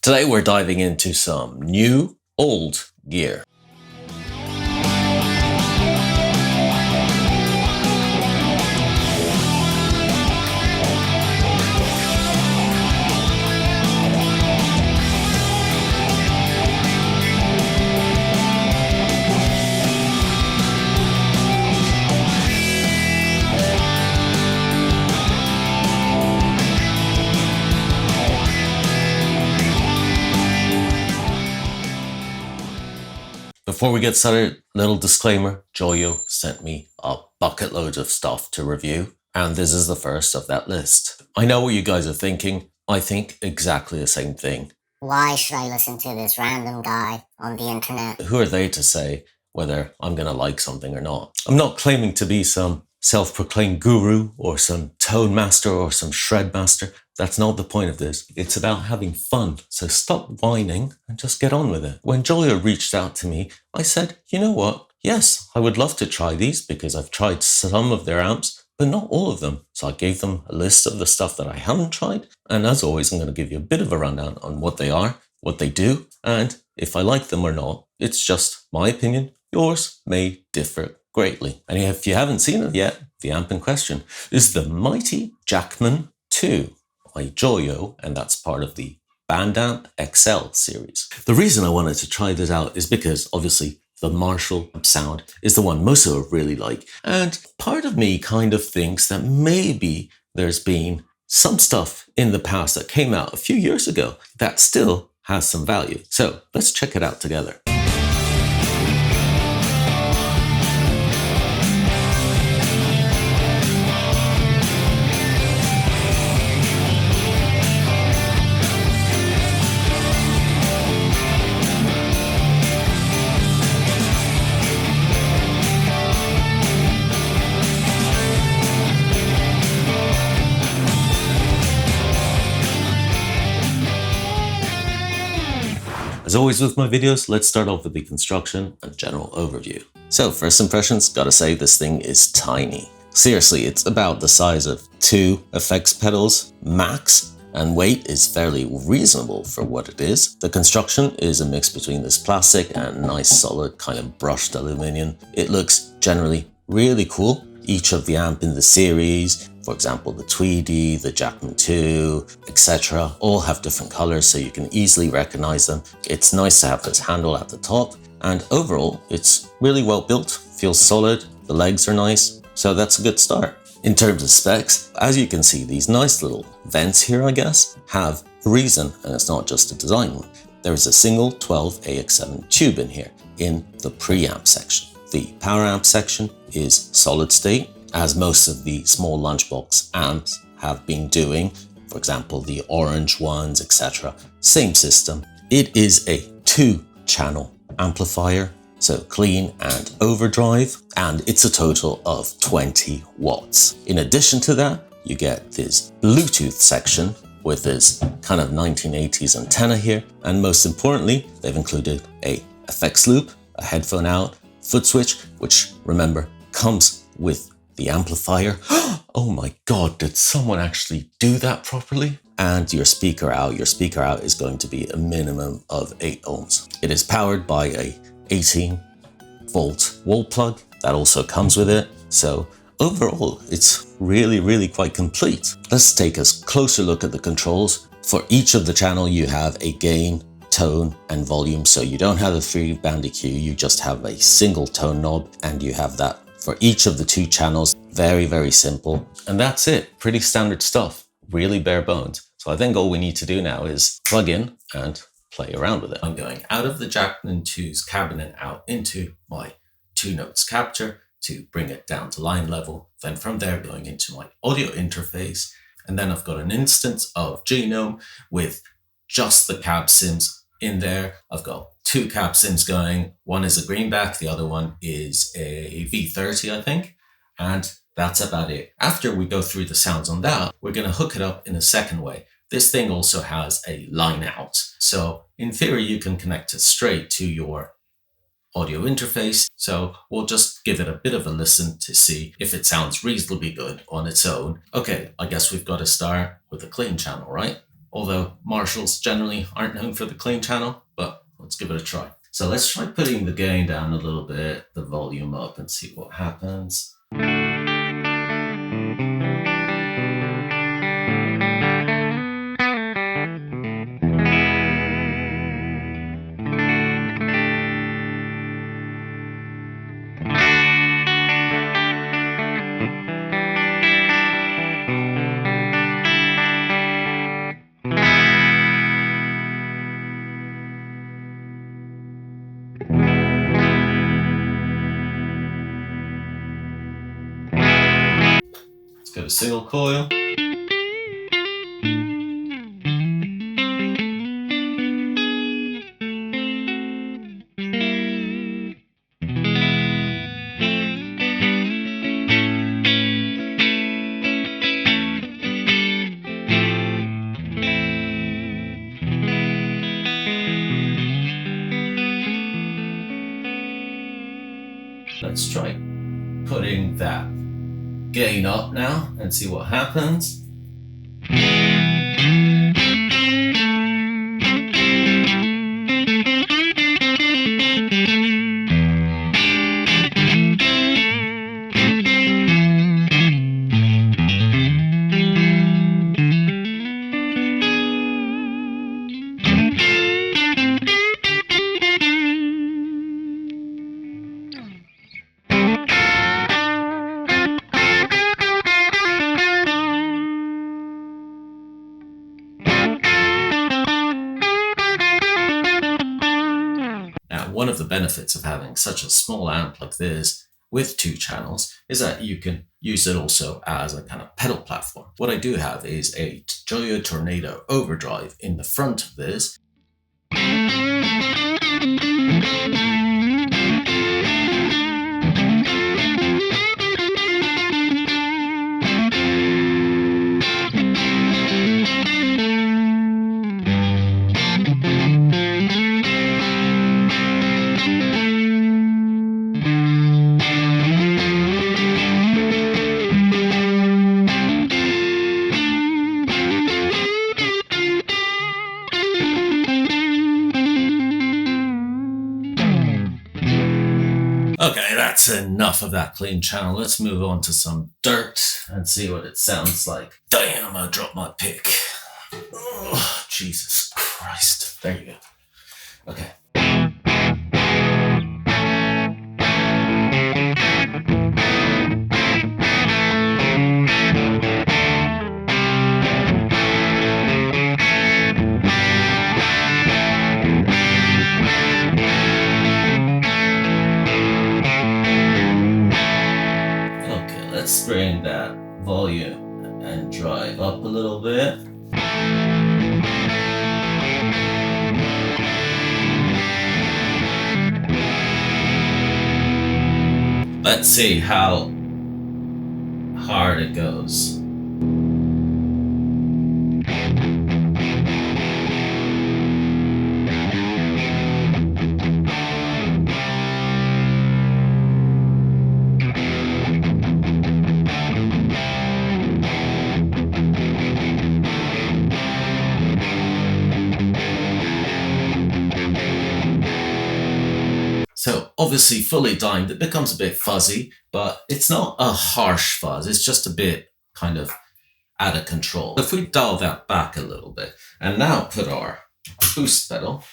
Today we're diving into some new, old gear. Before we get started, little disclaimer, JOYO sent me a bucket load of stuff to review, and this is the first of that list. I know what you guys are thinking. I think exactly the same thing. Why should I listen to this random guy on the internet? Who are they to say whether I'm gonna like something or not? I'm not claiming to be some self-proclaimed guru or some tone master or some shred master. That's not the point of this. It's about having fun. So stop whining and just get on with it. When JOYO reached out to me, I said, you know what? Yes, I would love to try these because I've tried some of their amps, but not all of them. So I gave them a list of the stuff that I haven't tried. And as always, I'm going to give you a bit of a rundown on what they are, what they do, and if I like them or not. It's just my opinion. Yours may differ greatly. And if you haven't seen it yet, the amp in question is the mighty Jackman II by JOYO, and that's part of the BanTamP XL series. The reason I wanted to try this out is because obviously the Marshall sound is the one most of us really like. And part of me kind of thinks that maybe there's been some stuff in the past that came out a few years ago that still has some value. So let's check it out together. As always with my videos, let's start off with the construction and general overview. So first impressions, gotta say this thing is tiny. Seriously, it's about the size of 2 effects pedals max, and weight is fairly reasonable for what it is. The construction is a mix between this plastic and nice solid kind of brushed aluminum. It looks generally really cool. Each of the amp in the series, for example, the Tweedy, the Jackman II, etc., all have different colors so you can easily recognize them. It's nice to have this handle at the top, and overall, it's really well built, feels solid, the legs are nice, so that's a good start. In terms of specs, as you can see, these nice little vents here, I guess, have a reason, and it's not just a design one. There is a single 12 AX7 tube in here, in the preamp section. The power amp section is solid state, as most of the small lunchbox amps have been doing, for example, the orange ones, etc. Same system. It is a 2-channel amplifier, so clean and overdrive, and it's a total of 20 watts. In addition to that, you get this Bluetooth section with this kind of 1980s antenna here, and most importantly, they've included a effects loop, a headphone out, foot switch, which remember comes with the amplifier. Oh my God, did someone actually do that properly? And your speaker out. Your speaker out is going to be a minimum of 8 ohms. It is powered by a 18-volt wall plug that also comes with it. So overall, it's really quite complete. Let's take a closer look at the controls. For each of the channel, you have a gain, tone and volume. So you don't have a 3-band EQ, you just have a single tone knob, and you have that for each of the 2 channels. Very simple. And that's it. Pretty standard stuff. Really bare bones. So I think all we need to do now is plug in and play around with it. I'm going out of the Jackman II's cabinet out into my 2 notes capture to bring it down to line level. Then from there going into my audio interface. And then I've got an instance of Genome with just the cab sims in there. I've got 2 cab sims going. One is a greenback, the other one is a V30, I think. And that's about it. After we go through the sounds on that, we're going to hook it up in a second way. This thing also has a line out. So in theory, you can connect it straight to your audio interface. So we'll just give it a bit of a listen to see if it sounds reasonably good on its own. Okay, I guess we've got to start with a clean channel, right? although Marshalls generally aren't known for the clean channel, but let's give it a try. So let's try putting the gain down a little bit, the volume up, and see what happens. Let's go to single coil. Let's try putting that gain up now and see what happens. One of the benefits of having such a small amp like this with 2 channels is that you can use it also as a kind of pedal platform. What I do have is a JOYO Tornado Overdrive in the front of this. Okay, that's enough of that clean channel. Let's move on to some dirt and see what it sounds like. Damn, I dropped my pick. Oh, Jesus Christ. There you go. Okay. Let's bring that volume and drive up a little bit. Let's see how hard it goes. So obviously fully dimed, it becomes a bit fuzzy, but it's not a harsh fuzz. It's just a bit kind of out of control. If we dial that back a little bit and now put our boost pedal.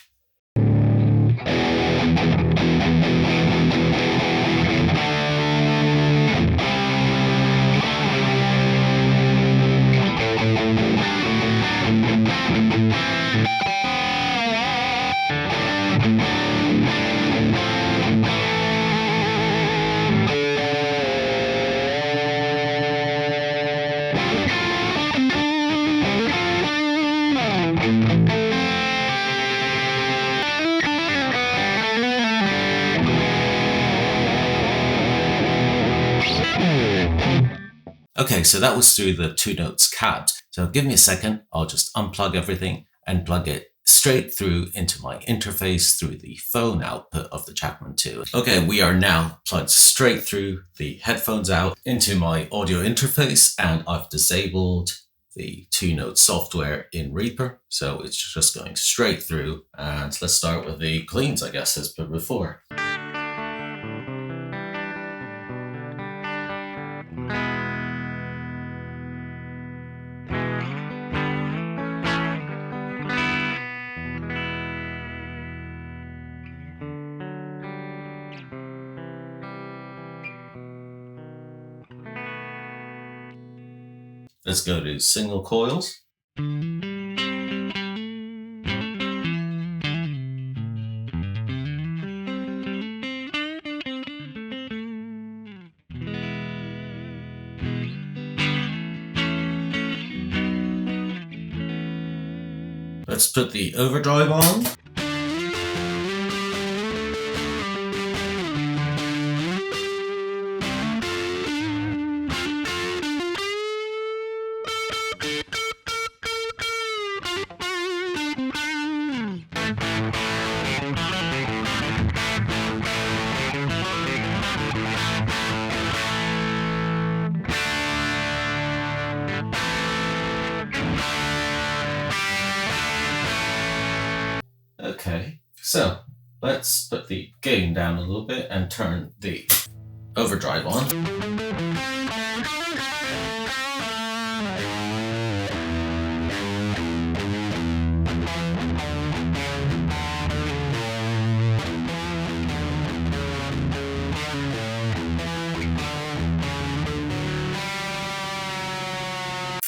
Okay, so that was through the 2 notes capped. So give me a second, I'll just unplug everything and plug it straight through into my interface through the phone output of the Jackman II. Okay, we are now plugged straight through the headphones out into my audio interface, and I've disabled the 2-note software in Reaper, so it's just going straight through. And let's start with the cleans, I guess, as per before. Let's go to single coils. Let's put the overdrive on. Okay, so let's put the gain down a little bit and turn the overdrive on.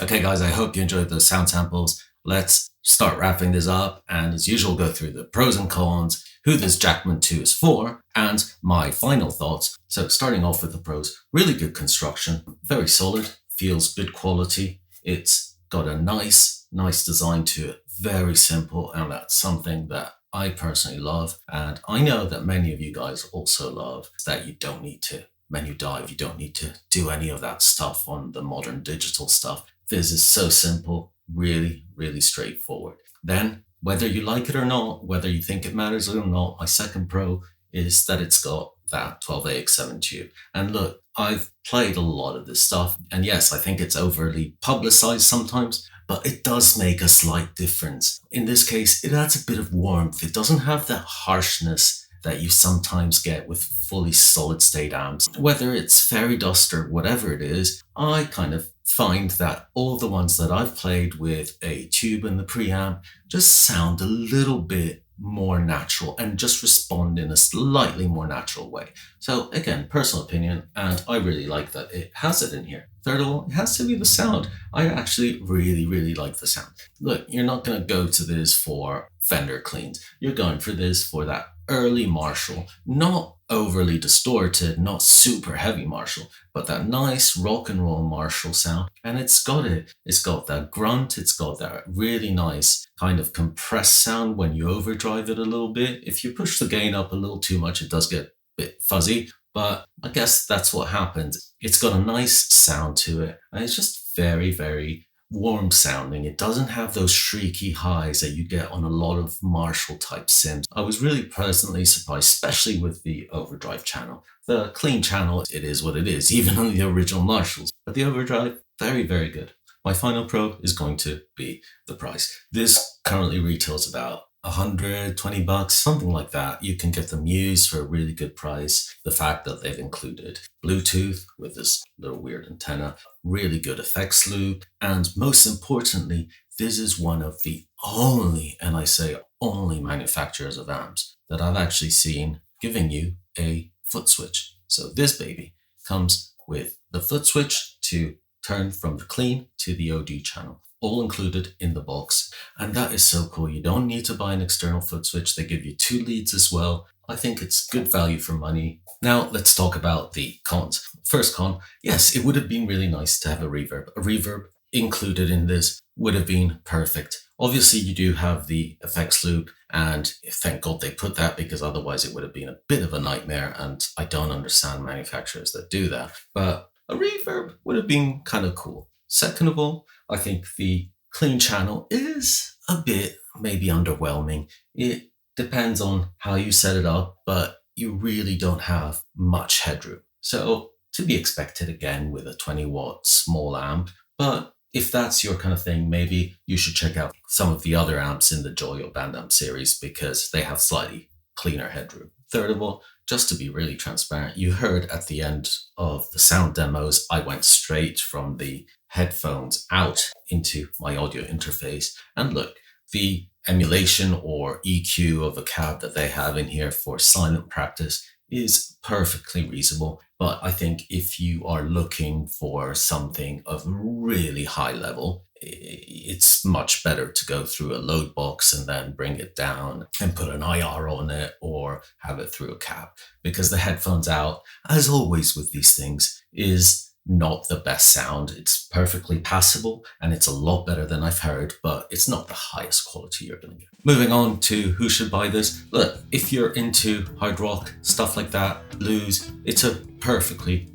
Okay guys, I hope you enjoyed those sound samples. Let's start wrapping this up, and as usual go through the pros and cons, who this Jackman II is for, and my final thoughts. So starting off with the pros, really good construction, very solid, feels good quality. It's got a nice design to it, very simple, and that's something that I personally love. And I know that many of you guys also love that you don't need to menu dive, you don't need to do any of that stuff on the modern digital stuff. This is so simple, really straightforward. Then, whether you like it or not, whether you think it matters or not, my second pro is that it's got that 12AX7 tube. And look, I've played a lot of this stuff, and yes, I think it's overly publicized sometimes, but it does make a slight difference. In this case, it adds a bit of warmth. It doesn't have that harshness that you sometimes get with fully solid state amps. Whether it's fairy dust or whatever it is, I kind of find that all the ones that I've played with a tube and the preamp just sound a little bit more natural and just respond in a slightly more natural way. So again, personal opinion, and I really like that it has it in here. Third of all, it has to be the sound. I actually really like the sound. Look, you're not going to go to this for Fender cleans. You're going for this for that early Marshall, not overly distorted, not super heavy Marshall, but that nice rock and roll Marshall sound. And it's got it. It's got that grunt. It's got that really nice kind of compressed sound when you overdrive it a little bit. If you push the gain up a little too much, it does get a bit fuzzy, but I guess that's what happens. It's got a nice sound to it, and it's just very warm sounding. It doesn't have those shrieky highs that you get on a lot of Marshall type synths. I was really pleasantly surprised, especially with the overdrive channel. The clean channel, it is what it is, even on the original Marshalls. But the overdrive, very good. My final pro is going to be the price. This currently retails about $120, something like that. You can get them used for a really good price. The fact that they've included Bluetooth with this little weird antenna, really good effects loop, and most importantly, this is one of the only, and I say only, manufacturers of amps that I've actually seen giving you a foot switch. So this baby comes with the foot switch to turn from the clean to the OD channel, all included in the box. And that is so cool. You don't need to buy an external foot switch. They give you 2 leads as well. I think it's good value for money. Now let's talk about the cons. First con, yes, it would have been really nice to have a reverb. A reverb included in this would have been perfect. Obviously you do have the effects loop, and thank God they put that, because otherwise it would have been a bit of a nightmare, and I don't understand manufacturers that do that. But a reverb would have been kind of cool. Second of all, I think the clean channel is a bit maybe underwhelming. It depends on how you set it up, but you really don't have much headroom. So to be expected again with a 20-watt small amp, but if that's your kind of thing, maybe you should check out some of the other amps in the JOYO BanTamP series because they have slightly cleaner headroom. Third of all, just to be really transparent, you heard at the end of the sound demos, I went straight from the headphones out into my audio interface. And look, the emulation or EQ of a cab that they have in here for silent practice is perfectly reasonable. But I think if you are looking for something of really high level, it's much better to go through a load box and then bring it down and put an IR on it or have it through a cab, because the headphones out, as always with these things, is not the best sound. It's perfectly passable and it's a lot better than I've heard, but it's not the highest quality you're going to get. Moving on to who should buy this. Look, if you're into hard rock, stuff like that, blues, it's a perfectly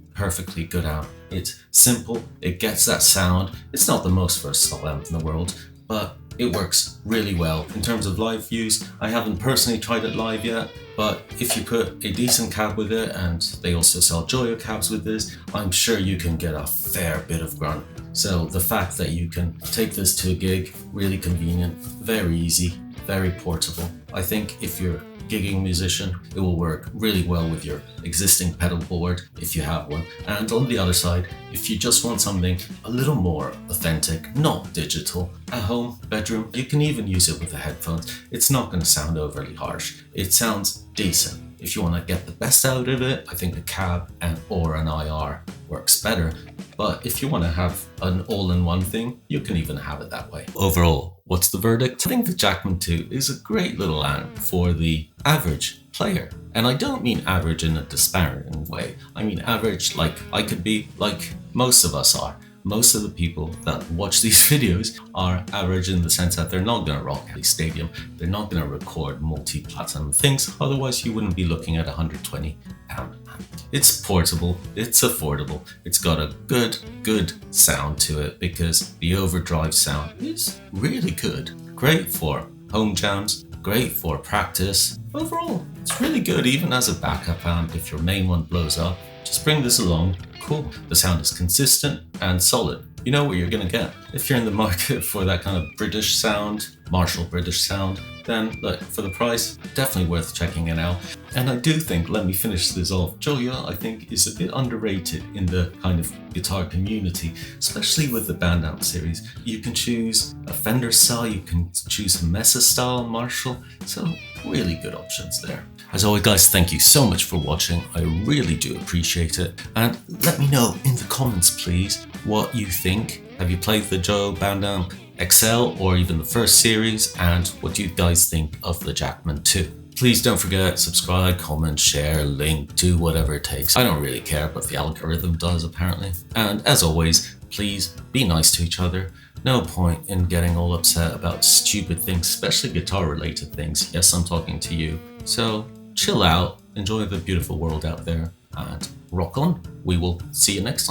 good amp. It's simple, it gets that sound. It's not the most versatile amp in the world, but it works really well. In terms of live use, I haven't personally tried it live yet, but if you put a decent cab with it, and they also sell JOYO cabs with this, I'm sure you can get a fair bit of grunt. So the fact that you can take this to a gig, really convenient, very easy, very portable. I think if you're gigging musician, it will work really well with your existing pedal board if you have one. And on the other side, if you just want something a little more authentic, not digital, at home, bedroom, you can even use it with the headphones. It's not going to sound overly harsh. It sounds decent. If you want to get the best out of it, I think a cab or an IR works better. But if you want to have an all-in-one thing, you can even have it that way. Overall, what's the verdict? I think the Jackman II is a great little amp for the average player. And I don't mean average in a disparaging way. I mean average like I could be, like most of us are. Most of the people that watch these videos are average in the sense that they're not going to rock a stadium. They're not going to record multi-platinum things. Otherwise, you wouldn't be looking at 120 pound amp. It's portable. It's affordable. It's got a good sound to it because the Overdrive sound is really good. Great for home jams. Great for practice. Overall, it's really good even as a backup amp. If your main one blows up, just bring this along. Cool. The sound is consistent and solid. You know what you're going to get. If you're in the market for that kind of British sound, Marshall British sound, then look, for the price, definitely worth checking it out. And I do think, let me finish this off, JOYO I think is a bit underrated in the kind of guitar community, especially with the BanTamP series. You can choose a Fender style, you can choose a Mesa style Marshall, so really good options there. As always guys, thank you so much for watching. I really do appreciate it. And let me know in the comments please what you think. Have you played the JOYO BanTamP XL or even the first series? And what do you guys think of the Jackman II? Please don't forget, subscribe, comment, share, link, do whatever it takes. I don't really care, but the algorithm does apparently. And as always, please be nice to each other. No point in getting all upset about stupid things, especially guitar related things. Yes, I'm talking to you. So chill out, enjoy the beautiful world out there, and rock on. We will see you next time.